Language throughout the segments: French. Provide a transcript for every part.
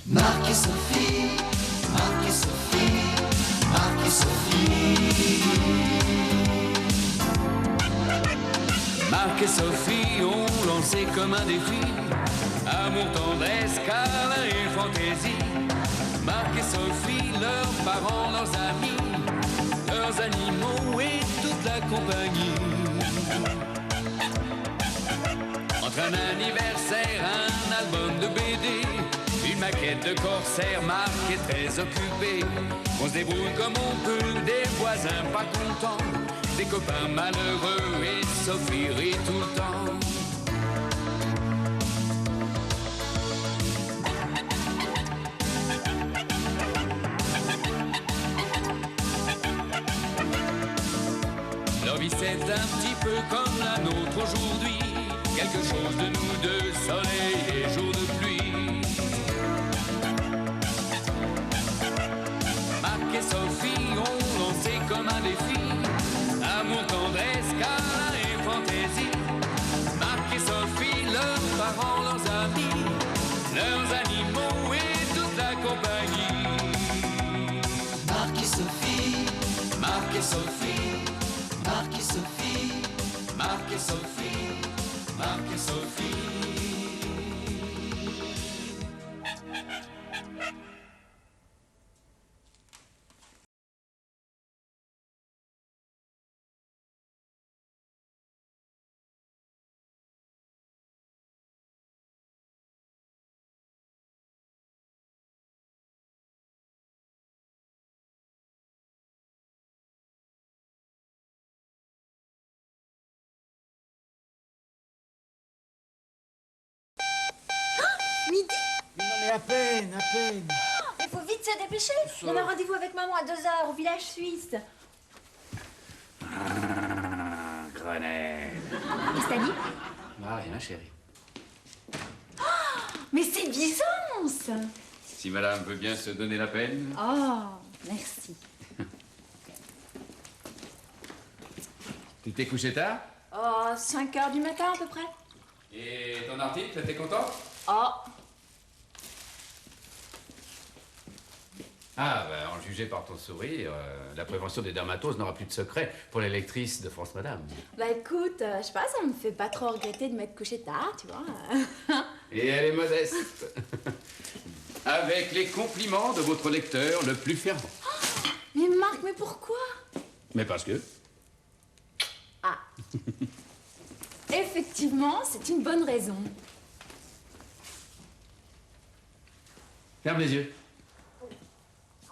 Marc et Sophie, Marc et Sophie, Marc et Sophie. Marc et Sophie ont lancé comme un défi amour, tendresse, câlin et fantaisie. Marc et Sophie, leurs parents, leurs amis, leurs animaux et toute la compagnie. Entre un anniversaire, un album de BD, une maquette de corsaire, Marc est très occupé. On se débrouille comme on peut, des voisins pas contents, des copains malheureux et Sophie rit tout le temps. Leur vie c'est un petit peu comme la nôtre aujourd'hui, quelque chose de nous deux, soleil et jour de pluie. Marc et Sophie ont lancé comme un défi amour, tendresse, câlin et fantaisie. Marc et Sophie, leurs parents, leurs amis, leurs animaux et toute la compagnie. Marc et Sophie, Marc et Sophie, Marc et Sophie, Marc et Sophie, Marc et Sophie. Midi? Non mais à peine, à peine. Il faut vite se dépêcher. On a rendez-vous avec maman à 2h au village suisse. Grenelle. Qu'est-ce que t'as dit? Ah, rien, chérie. Mais c'est Byzance! Si madame veut bien se donner la peine. Oh, merci. Tu t'es couché tard? Oh, 5h du matin à peu près. Et ton article, t'es content? Oh, Ah, ben, en juger par ton sourire, la prévention des dermatoses n'aura plus de secret pour les lectrices de France Madame. bah écoute, je sais pas, ça me fait pas trop regretter de m'être couché tard, tu vois. Et elle est modeste. Avec les compliments de votre lecteur le plus fervent. Mais Marc, mais pourquoi? Mais parce que... Ah. Effectivement, c'est une bonne raison. Ferme les yeux.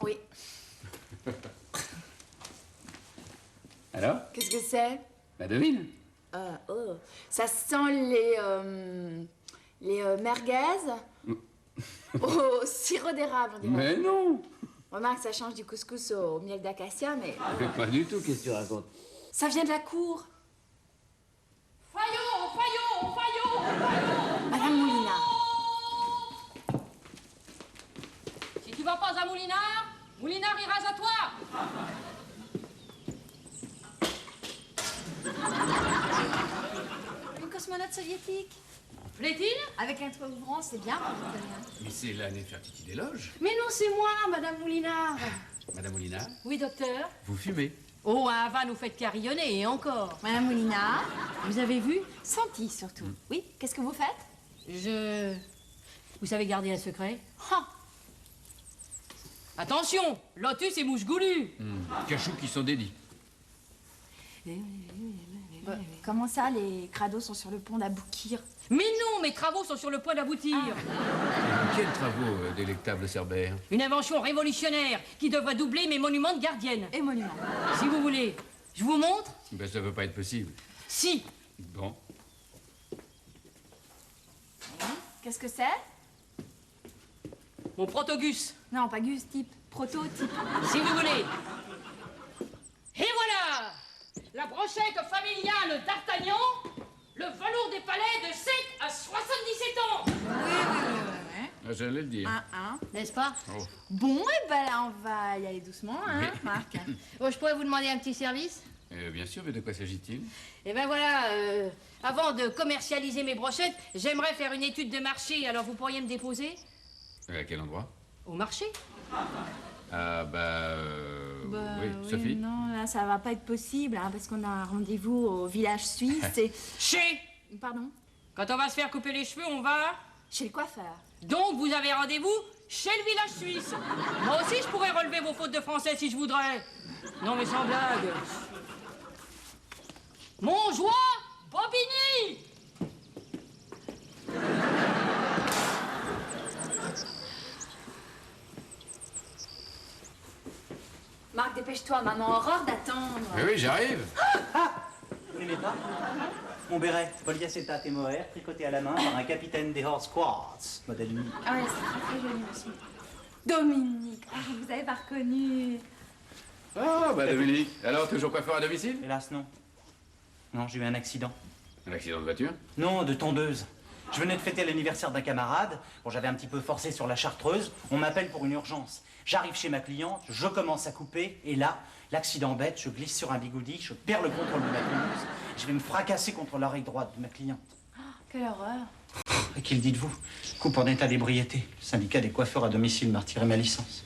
Oui. Alors? Qu'est-ce que c'est? Bah devine. Oh. Ça sent les merguez au sirop d'érable, on dirait. Mais non. Remarque, ça change du couscous au miel d'acacia, mais... Pas du tout, qu'est-ce que tu racontes? Ça vient de la cour. Fayot! Madame Moulinard. Si tu vas pas à Moulinard, Moulinard ira à toi. Une cosmonaute soviétique. Plaît-il? Avec un toit ouvrant, c'est bien pour l'italien. Mais c'est la Néfertiti des loges. Mais non, c'est moi, Madame Moulinard. Madame Molinard, Oui, docteur? vous fumez. Oh, un va nous fait carillonner, et encore. Madame Moulinard. Vous avez vu? Senti, surtout. Oui, qu'est-ce que vous faites? Vous savez garder un secret? Ah. Attention, lotus et mouche goulue. Cachou qui sont dédits. Comment ça, les crados sont sur le pont d'aboutir? Mais non, mes travaux sont sur le point d'aboutir. Quels travaux, délectable Cerbère? Une invention révolutionnaire qui devrait doubler mes monuments de gardienne. Et monument. Si vous voulez, je vous montre? Ben ça peut pas être possible. Si. Bon. Qu'est-ce que c'est? Mon protogus. Non, pas Gus, type. Prototype. Si vous voulez. Et voilà! La brochette familiale d'Artagnan, le velours des palais de 7 à 77 ans. Ah, j'allais le dire. N'est-ce pas? Oh. Bon, et ben là, on va y aller doucement, hein, Marc? Oh, je pourrais vous demander un petit service? Bien sûr, mais de quoi s'agit-il? Eh ben voilà, avant de commercialiser mes brochettes, j'aimerais faire une étude de marché, alors vous pourriez me déposer? À quel endroit? Au marché. Ah, oui, Sophie. Non, là, ça va pas être possible, hein, parce qu'on a un rendez-vous au village suisse et... Chez. Pardon? Quand on va se faire couper les cheveux, on va... Chez le coiffeur. Donc, vous avez rendez-vous chez le village suisse. Moi aussi, je pourrais relever vos fautes de français si je voudrais. Non, mais sans blague. Montjoie, Bobigny. Marc, dépêche-toi, maman a horreur d'attendre. Oui, j'arrive. Vous n'aimez pas? Mon béret, polyacétate et mohair, tricoté à la main par un capitaine des Horse Quartz, modèle unique. Ah ouais, c'est très joli aussi. Dominique, ah, vous avez pas reconnu. Ah, Dominique. Alors, toujours coiffeur à domicile? Hélas, non. Non, j'ai eu un accident. Un accident de voiture? Non, de tondeuse. Je venais de fêter l'anniversaire d'un camarade. Bon, j'avais un petit peu forcé sur la chartreuse. On m'appelle pour une urgence. J'arrive chez ma cliente, je commence à couper, et là, l'accident bête, je glisse sur un bigoudi, je perds le contrôle de ma tondeuse. Je vais me fracasser contre l'oreille droite de ma cliente. Quelle horreur. Et qu'il dites-vous? Coupe en état d'ébriété. Le syndicat des coiffeurs à domicile m'a retiré ma licence.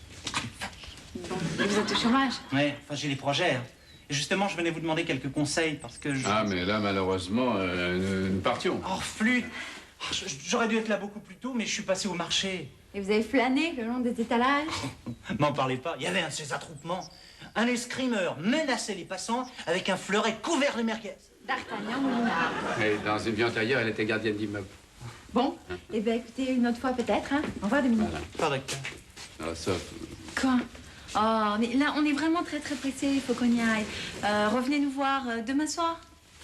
Bon, et vous êtes au chômage? Ouais, enfin j'ai les projets. Hein. Et justement, je venais vous demander quelques conseils parce que je... Ah, mais là, malheureusement, nous partions. Oh, flûte! J'aurais dû être là beaucoup plus tôt, mais je suis passé au marché. Et vous avez flâné le long des étalages? M'en parlez pas, il y avait un de ces attroupements. Un escrimeur menaçait les passants avec un fleuret couvert de merguez. D'Artagnan, Molinard. Et dans une vie antérieure, elle était gardienne d'immeuble. Bon, eh bien écoutez, une autre fois peut-être, hein. Au revoir, Dominique. Voilà. Pas docteur. Ah, sauf... Quoi? Oh, mais là, on est vraiment très très pressés, il faut qu'on y aille. Revenez nous voir demain soir.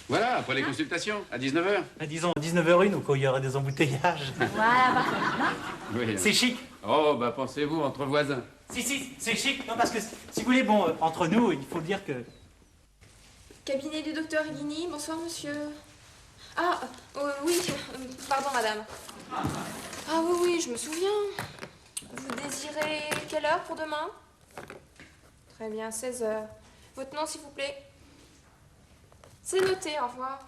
Voilà, après les consultations, à 19h. Disons 19h01 ou quand il y aurait des embouteillages. Voilà, parfait. Hein? Oui. C'est chic. Oh, pensez-vous, entre voisins. Si, c'est chic. Non, parce que si vous voulez, bon, entre nous, il faut dire que... Cabinet du docteur Guigny, bonsoir monsieur. Ah, oui, pardon madame. Ah oui, je me souviens. Vous désirez quelle heure pour demain? Très bien, 16h. Votre nom s'il vous plaît? C'est noté, au revoir.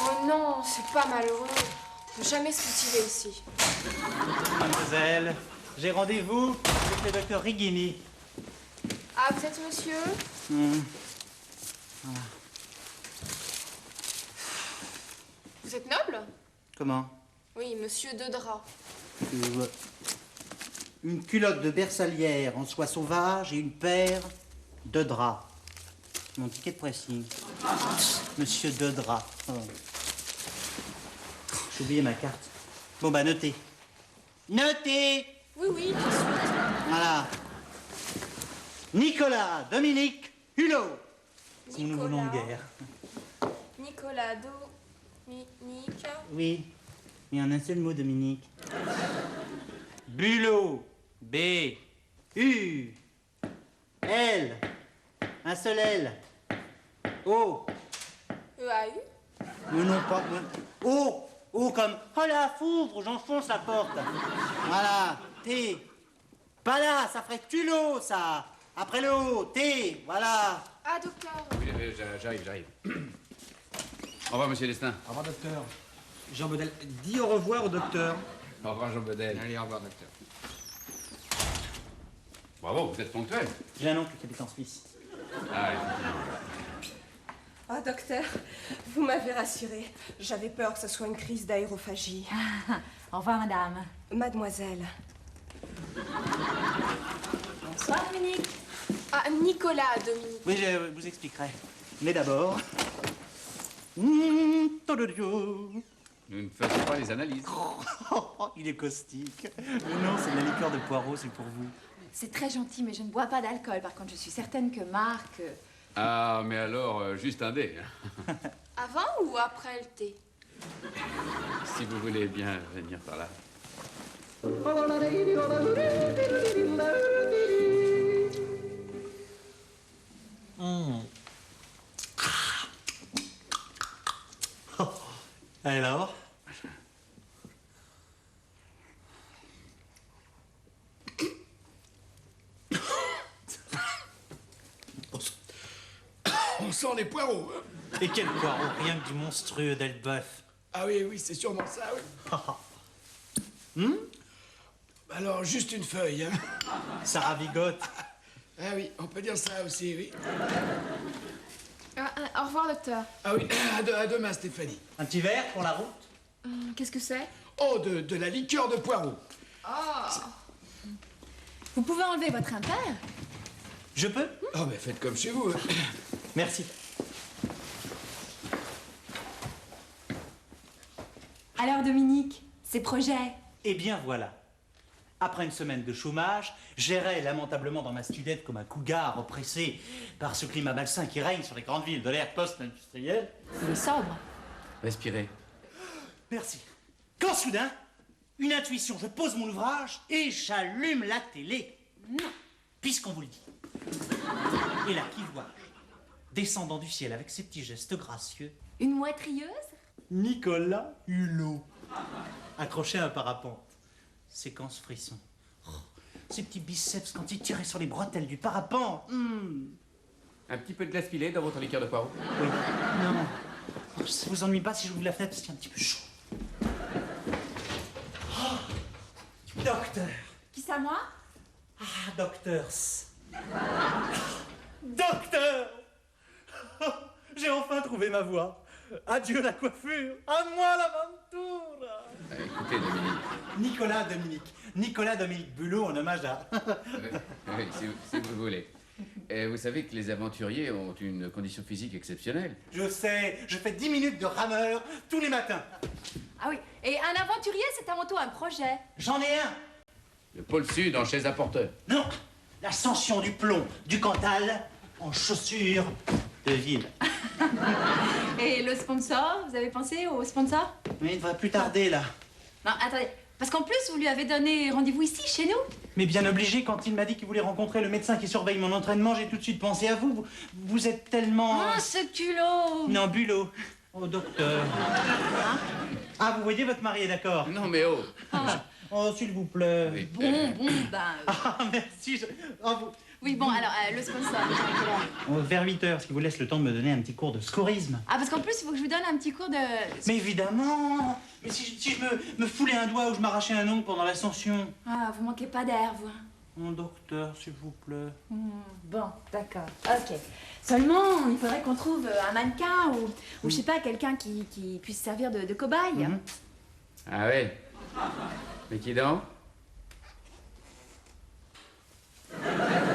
Oh non, c'est pas malheureux. On peut jamais se motiver ici. Mademoiselle, j'ai rendez-vous avec le docteur Rigini. Ah, vous êtes monsieur? Voilà. Vous êtes noble? Comment? Oui, monsieur Dedras. Une culotte de bersaglière en soie sauvage et une paire de draps. Mon ticket de pressing. Monsieur de draps. Oh. J'ai oublié ma carte. Bon, notez. Notez! Oui, tout de suite. Voilà. Nicolas Dominique Hulot. Son nouveau nom de guerre. Nicolas Dominique. Oui, mais en un seul mot, Dominique. Bulot. B. U. L. Un seul L. O. EAU. Non, pas. O. O comme. Oh la foudre, j'enfonce la porte. Voilà. T. Pas là, ça ferait Tulot, ça. Après le O. T. Voilà. Ah, docteur. Oui, j'arrive. Au revoir, monsieur Destin. Au revoir, docteur. Jean Bedel, dis au revoir au docteur. Au revoir, Jean Bedel. Allez, au revoir, docteur. Bravo, vous êtes ponctuel. J'ai un oncle qui habite en Suisse. Ah, effectivement. Oh, docteur, vous m'avez rassurée. J'avais peur que ce soit une crise d'aérophagie. Au revoir, madame. Mademoiselle. Bonsoir, Dominique. Ah, Nicolas Dominique. Oui, je vous expliquerai. Mais d'abord. Nous ne faisons pas les analyses. Il est caustique. Mais non, c'est de la liqueur de poireau, c'est pour vous. C'est très gentil, mais je ne bois pas d'alcool. Par contre, je suis certaine que Marc... Ah, mais alors, juste un dé. Avant ou après le thé? Si vous voulez bien venir par là. Alors? On sent les poireaux. Et quel poireau, rien que du monstrueux d'Elbeuf. Ah oui, oui, c'est sûrement ça, oui. Alors, juste une feuille, hein. Ça ravigote. Ah oui, on peut dire ça aussi, oui. Au revoir, docteur. Ah oui, à demain, Stéphanie. Un petit verre pour la route? Qu'est-ce que c'est? Oh, de la liqueur de poireau. Vous pouvez enlever votre impair? Je peux? Oh, mais faites comme chez vous. Merci. Alors, Dominique, ces projets? Eh bien, voilà. Après une semaine de chômage, j'errais lamentablement dans ma studette comme un cougar oppressé par ce climat malsain qui règne sur les grandes villes de l'ère post-industrielle. Il est sobre. Respirez. Merci. Quand soudain, une intuition, je pose mon ouvrage et j'allume la télé. Non, puisqu'on vous le dit. Et là, qui vois-je? Descendant du ciel avec ses petits gestes gracieux, Une moitrieuse? Nicolas Hulot, accroché à un parapente. Séquence frisson. Oh, ces petits biceps quand il tirait sur les bretelles du parapente. Un petit peu de glace pilée dans votre liqueur de poireau. Oui. Non. Oh, ça vous ennuie pas si j'ouvre la fenêtre parce qu'il y a un petit peu chaud. Oh, docteur. Qui ça, moi? Ah, docteurs. Docteur. Oh, j'ai enfin trouvé ma voie. Adieu la coiffure. À moi l'aventure. Écoutez, Dominique. Nicolas Dominique Bulot en hommage à... Oui, si vous voulez. Vous savez que les aventuriers ont une condition physique exceptionnelle. Je sais, je fais 10 minutes de rameur tous les matins. Ah oui, et un aventurier, c'est avant tout un projet. J'en ai un. Le pôle Sud en chaise à porteur. Non, l'ascension du plomb, du Cantal, en chaussures de ville. Et le sponsor, vous avez pensé au sponsor? Mais il ne devrait plus tarder, là. Non, attendez, parce qu'en plus, vous lui avez donné rendez-vous ici, chez nous. Mais bien obligé, quand il m'a dit qu'il voulait rencontrer le médecin qui surveille mon entraînement, j'ai tout de suite pensé à vous. Vous êtes tellement... Oh, ce culot! Non, Bulot. Oh, docteur. Ah, vous voyez, votre mari est d'accord? Non, mais oh. Oh, s'il vous plaît. Oui. Bon, ben... Ah, merci. Oui, bon, alors, le sponsor, déjà, à quelle heure? Vers 8h, ce qui vous laisse le temps de me donner un petit cours de scourisme. Ah, parce qu'en plus, il faut que je vous donne un petit cours de... Mais évidemment. Mais si je me foulais un doigt ou je m'arrachais un ongle pendant l'ascension. Ah, vous manquez pas d'air, vous. Mon docteur, s'il vous plaît. Bon, d'accord, ok. Seulement, il faudrait qu'on trouve un mannequin ou je sais pas, quelqu'un qui puisse servir de cobaye. Ah ouais. Mais qui donc?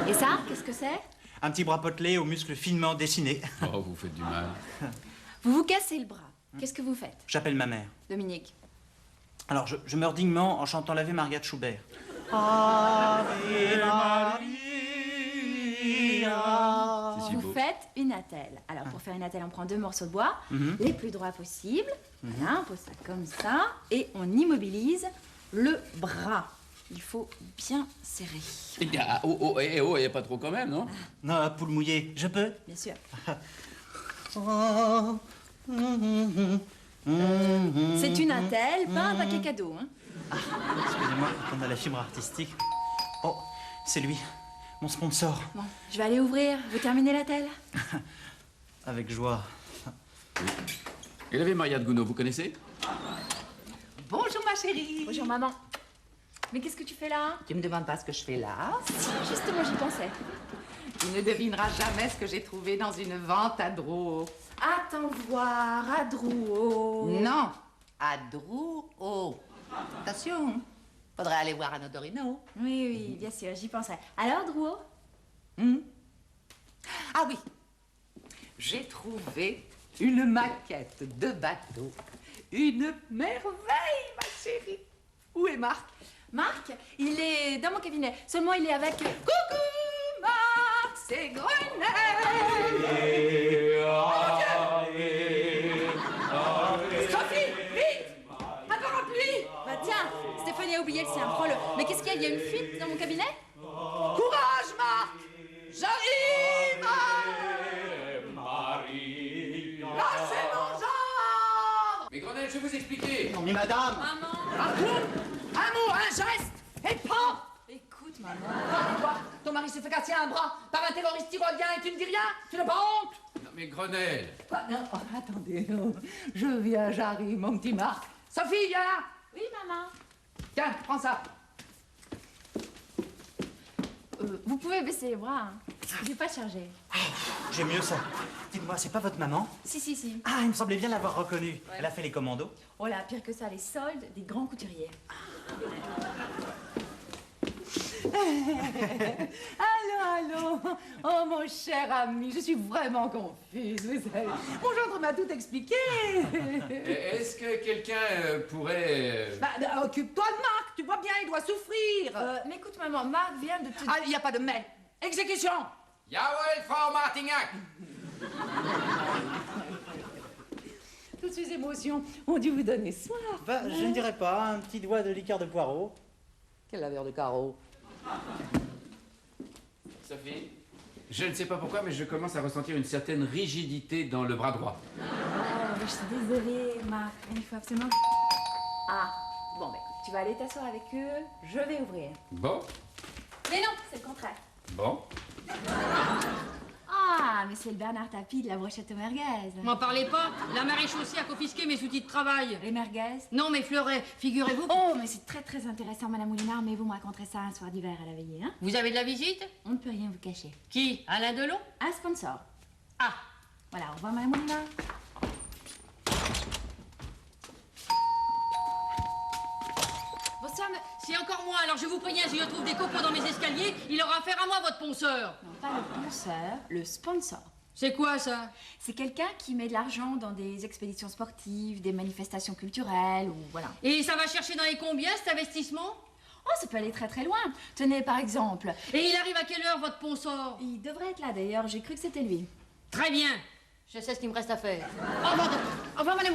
Et ça, qu'est-ce que c'est? Un petit bras potelé aux muscles finement dessinés. Oh, vous faites du mal. Vous vous cassez le bras. Qu'est-ce que vous faites, J'appelle ma mère. Dominique? Alors, je meurs dignement en chantant l'Ave Maria de Schubert. Ave Maria. C'est si beau. Vous faites une attelle. Alors, pour faire une attelle, on prend 2 morceaux de bois, les plus droits possibles. Voilà, on pose ça comme ça, et on immobilise le bras. Il faut bien serrer. Il y a pas trop quand même, non? Non, la poule mouillée, je peux? Bien sûr. C'est une attelle, pas un paquet cadeau. Hein. Excusez-moi, quand on a la fibre artistique. Oh, c'est lui, mon sponsor. Bon, je vais aller ouvrir. Vous terminez l'attelle? Avec joie. Et l'Ave Maria de Gounod, vous connaissez? Bonjour ma chérie. Bonjour maman. Mais qu'est-ce que tu fais là? Tu me demandes pas ce que je fais là? Justement, j'y pensais. Tu ne devineras jamais ce que j'ai trouvé dans une vente à Drouot. Attends voir, à Drouot. Non, à Drouot. Attention, faudrait aller voir Anne Dorino. Oui, bien sûr, j'y pensais. Alors, Drouot? Ah oui, j'ai trouvé une maquette de bateau. Une merveille, ma chérie. Où est Marc? Marc, il est dans mon cabinet. Seulement, il est avec... Coucou, Marc, c'est Grenelle. Sophie, vite, un parapluie. Bah tiens, Stéphanie a oublié le sien, prends-le. Mais qu'est-ce qu'il y a? Il y a une fuite dans mon cabinet? Courage, Marc, j'arrive. Lâchez mon genre. Mais Grenelle, je vais vous expliquer. Non mais madame. Maman. Un mot, un geste, et pan. Écoute, maman. Quoi? Ton mari s'est fait casser un bras par un terroriste tyrolien et tu ne dis rien? Tu n'as pas honte? mais Grenelle. Ah, non, oh, attendez, non. Je viens, j'arrive, mon petit Marc. Sophie, viens là. Oui, maman. Tiens, prends ça. Vous pouvez baisser les bras, hein. J'ai pas chargé. J'ai mieux ça. Dites-moi, c'est pas votre maman? Si. Ah, il me semblait bien l'avoir reconnue. Ouais. Elle a fait les commandos. Oh là, pire que ça, les soldes des grands couturiers. Allô. Oh, mon cher ami, je suis vraiment confuse, vous savez. Mon gendre m'a tout expliqué. Est-ce que quelqu'un pourrait... Bah, occupe-toi de Marc, tu vois bien, il doit souffrir. Mais écoute, maman, Marc vient de te... Ah, il n'y a pas de mais. Exécution. Yahweh, Frau Martignac. Toutes ces émotions ont dû vous donner soif. Bah, je ne dirais pas. Un petit doigt de liqueur de poireau. Quel laveur de carreaux. Sophie, je ne sais pas pourquoi, mais je commence à ressentir une certaine rigidité dans le bras droit. Oh, mais je suis désolée, Marc. Il faut absolument... Ah, bon, bah écoute, tu vas aller t'asseoir avec eux, je vais ouvrir. Bon, Mais non, c'est le contraire. bon. Ah, mais c'est le Bernard Tapie de la brochette aux merguez. M'en parlez pas. La maréchaussée a confisqué mes outils de travail. Les merguez? Non, mes fleurets. Figurez-vous. Oh, mais c'est très très intéressant, Madame Moulinard, mais vous me raconterez ça un soir d'hiver à la veillée, hein? Vous avez de la visite? On ne peut rien vous cacher. Qui? Alain Delon? Un sponsor. Ah. Voilà, au revoir, Madame Moulinard. Bonsoir, c'est encore moi. Alors je vous préviens, si je trouve des copeaux dans mes escaliers, il aura affaire à moi, votre ponceur. Non, pas le ponceur, le sponsor. C'est quoi ça? C'est quelqu'un qui met de l'argent dans des expéditions sportives, des manifestations culturelles, ou voilà. Et ça va chercher dans les combien, cet investissement? Oh, ça peut aller très très loin. Tenez, par exemple. Et il arrive à quelle heure, votre ponceur? Il devrait être là, d'ailleurs. J'ai cru que c'était lui. Très bien. Je sais ce qu'il me reste à faire. Au revoir, au revoir, madame.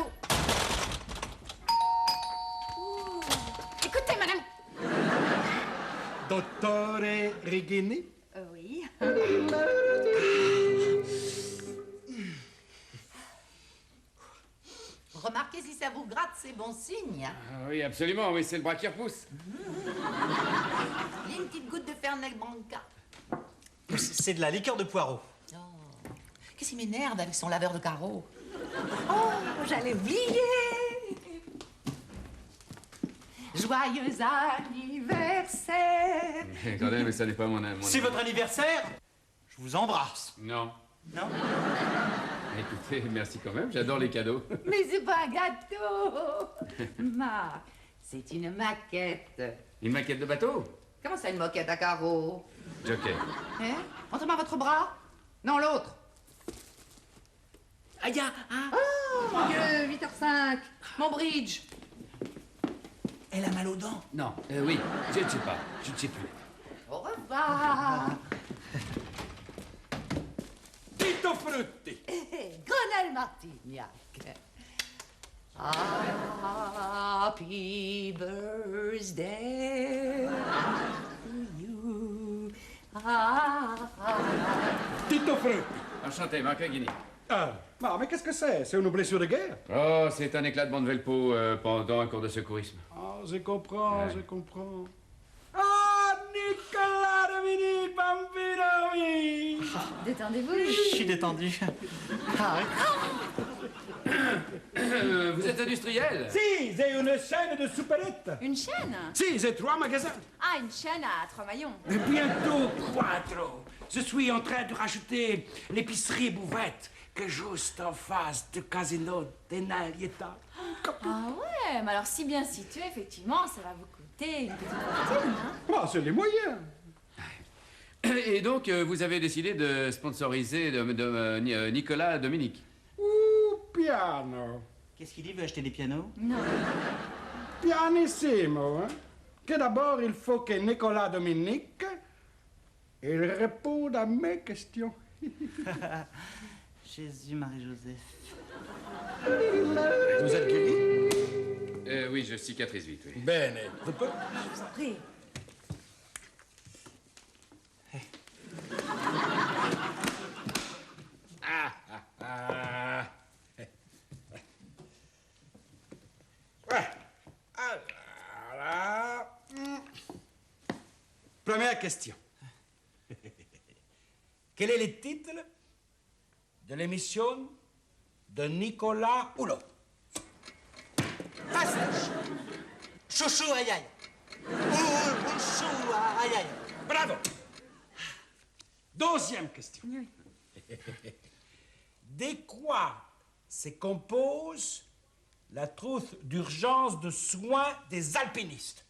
Écoutez, madame. Dottore Reghini? Oui. Remarquez si ça vous gratte, c'est bon signe. Ah oui, absolument, oui, c'est le bras qui repousse. Il y a une petite goutte de Fernet Branca. C'est de la liqueur de poireau. Oh. Qu'est-ce qui m'énerve avec son laveur de carreaux? Oh, j'allais oublier. Joyeux anniversaire. Mais quand même, ça n'est pas mon C'est votre anniversaire? Je vous embrasse. Non. Non? Écoutez, merci quand même, j'adore les cadeaux. Mais c'est pas un gâteau. Marc, c'est une maquette. Une maquette de bateau? Comment ça, une moquette à carreaux? Joker. Hein? Montrez-moi votre bras. Non, l'autre. Aïe, ah. Oh, mon Dieu, 8h05. Mon bridge. Elle a mal aux dents. Non, oui, je ne sais pas, je ne sais plus. Au revoir. Tito Frutti. Grenelle Martignac. Happy birthday to you. Tito Frutti. Enchanté, Marc Aguini. Ah, mais qu'est-ce que c'est? C'est une blessure de guerre? Oh, c'est un éclat de Bonnevelpo pendant un cours de secourisme. Ah, je comprends, Ouais. je comprends. Ah, Nicolas Dominique Bambino, oui. Détendez-vous. Je suis détendu. Ah, Vous êtes industriel? Si, j'ai une chaîne de souperettes. Une chaîne? Si, j'ai 3 magasins. Ah, une chaîne à 3 maillons. Et bientôt 4. Je suis en train de racheter l'épicerie Bouvette, qui est juste en face du casino de Nalieta. Ah ouais, mais alors si bien situé, effectivement, ça va vous coûter une petite fortune, hein? Ah, c'est les moyens. Et donc, vous avez décidé de sponsoriser Nicolas Dominique? Ouh, piano. qu'est-ce qu'il dit? Veut acheter des pianos? Non. Pianissimo, hein? Que d'abord, il faut que Nicolas Dominique il réponde à mes questions. Jésus, Marie-Joseph. Vous êtes guéri? Oui, je cicatrise vite, oui. Bene. Je peux... Je vous en prie. Ouais. Alors, première question. Quel est le titre de l'émission de Nicolas Hulot. Passe. Chouchou aïe aïe. Chouchou aïe aïe. Bravo. Deuxième question. De quoi se compose la trousse d'urgence de soins des alpinistes?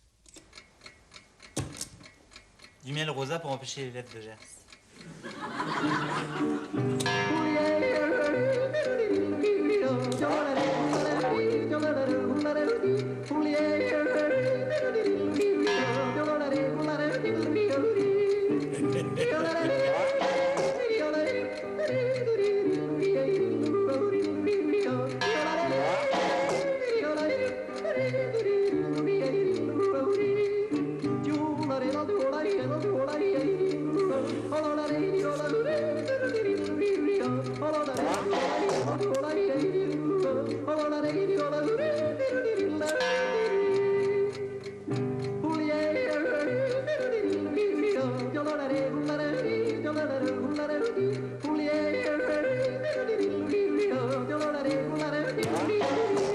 Du miel rosa pour empêcher les lèvres de Gers.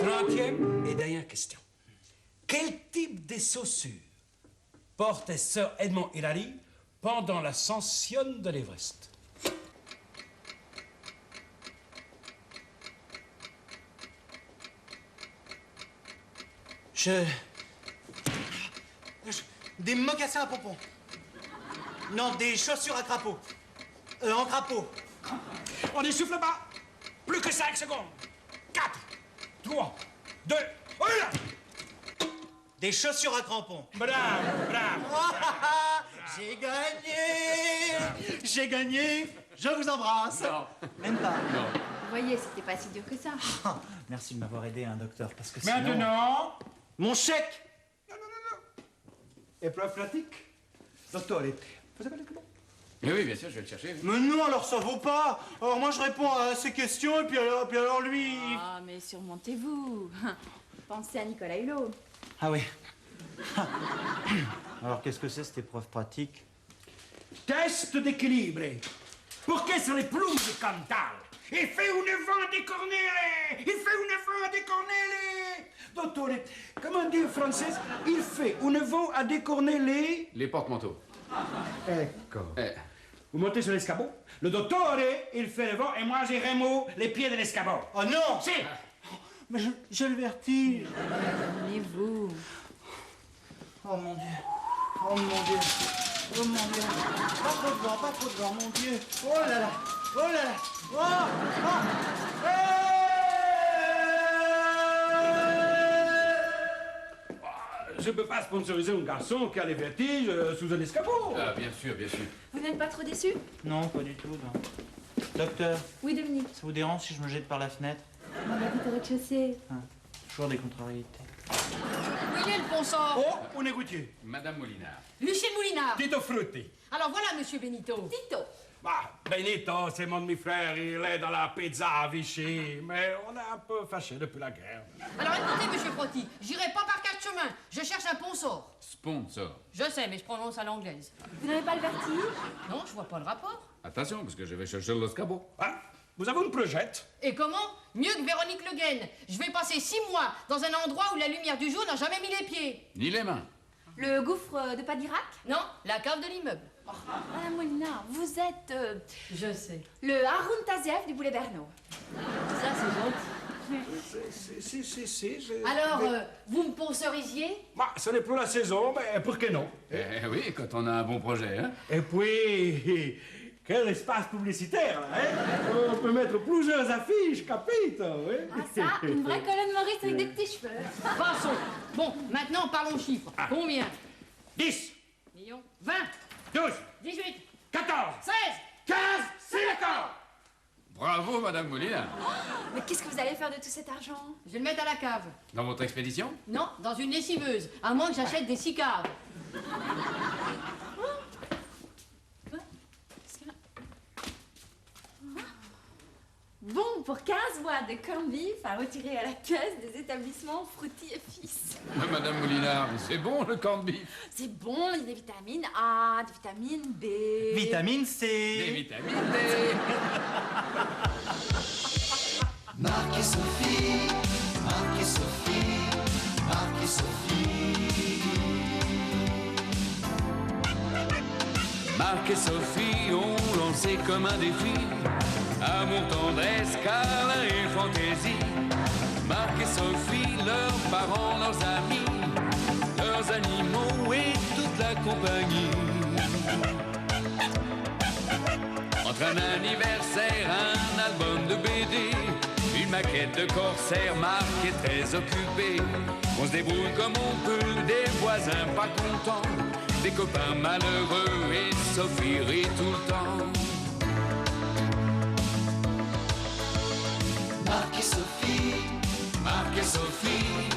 Trentième et dernière question. Quel type de chaussures portait Sir Edmond Hillary pendant l'ascension de l'Everest? Des mocassins à pompons. Non, des chaussures à crapaud. En crapaud. On ne souffle pas. Plus que 5 secondes. 4, 3, 2, 1. Des chaussures à crampons. Bravo, bravo. J'ai gagné. J'ai gagné. Je vous embrasse. Non. Même pas. Non. Vous voyez, c'était pas si dur que ça. Ah, merci de m'avoir aidé, hein, docteur, parce que sinon... Maintenant, Mon chèque. épreuve pratique. Dottore, vous avez le crayon? Mais oui, bien sûr, je vais le chercher. Mais non, alors ça vaut pas. Alors moi je réponds à ces questions et puis alors lui... Ah, mais surmontez-vous. Pensez à Nicolas Hulot. Ah oui. Alors qu'est-ce que c'est cette épreuve pratique? Test d'équilibre. Pour que sur les plumes de Cantal, il fait un vent décornélé. Il fait un vent décornélé. Dottore, comment dire en français? Il fait un vent à décornéler. Les porte-manteaux. Ecco. Eh. Vous montez sur l'escabeau. Le dottore, il fait le vent et moi j'ai remous les pieds de l'escabeau. Oh non! Si. Mais j'ai le vertige. Calmez-vous. Oh mon Dieu. Oh mon Dieu. Oh mon Dieu. Pas trop de vent, pas trop de vent, mon Dieu. Oh là là. Oh là là. Oh, oh. Je ne peux pas sponsoriser un garçon qui a les vertiges sous un escabeau. Ah, bien sûr, bien sûr. Vous n'êtes pas trop déçu? Non, pas du tout, non. Docteur, Oui, Dominique. ça vous dérange si je me jette par la fenêtre? On habite au rez-de-chaussée. Toujours des contrariétés. Où il est le sponsor? Oh, on est goûtier. Madame Molinard. Lucien Moulinard. Tito Frutti. Alors voilà, monsieur Benito. Tito. Bah, Benito, c'est mon demi-frère, il est dans la pizza à Vichy, mais on est un peu fâchés depuis la guerre. Alors écoutez, monsieur Frotti, j'irai pas par 4 chemins. Je cherche un sponsor. Sponsor. Je sais, mais je prononce à l'anglaise. Vous n'avez pas le vertige? Non, je vois pas le rapport. Attention, parce que je vais chercher l'escabeau. Hein? Vous avez une projette? Et comment? Mieux que Véronique Le Guen. Je vais passer 6 mois dans un endroit où la lumière du jour n'a jamais mis les pieds. Ni les mains. Le gouffre de Padirac? Non, la cave de l'immeuble. Madame Molinard, vous êtes Je sais. le Haroun Tazieff du Boulet Bernaud. Ça, c'est gentil. Si. Alors, vous me sponsorisiez? Bah, ce n'est plus la saison, mais pour que non? Eh oui, quand on a un bon projet, hein. Et puis, quel espace publicitaire, là, hein? On peut mettre plusieurs affiches, capito, oui? Ah ça, une vraie colonne Maurice avec des petits cheveux. Passons. Bon, maintenant, parlons chiffres. Combien? 10, Millions. 20. 12, 18. 14, 16. 15, c'est d'accord! Bravo, Madame Molinard. Mais qu'est-ce que vous allez faire de tout cet argent? Je vais le mettre à la cave. Dans votre expédition? Non, dans une lessiveuse. À moins que j'achète des 6 caves. Bon, pour 15 mois de corned beef à retirer à la caisse des établissements Frutti et Fils. Madame Moulinard, c'est bon le corned beef? C'est bon, il y a des vitamines A, des vitamines B. Vitamine C. Des vitamines D. Marc et Sophie, Marc et Sophie, Marc et Sophie. Marc et Sophie ont lancé comme un défi amour, tendresse, câlin et fantaisie. Marc et Sophie, leurs parents, leurs amis, leurs animaux et toute la compagnie. Entre un anniversaire, un album de BD, une maquette de corsaire, Marc est très occupé. On se débrouille comme on peut, des voisins pas contents, des copains malheureux et Sophie rit tout le temps. Marc et Sophie, Marc et Sophie,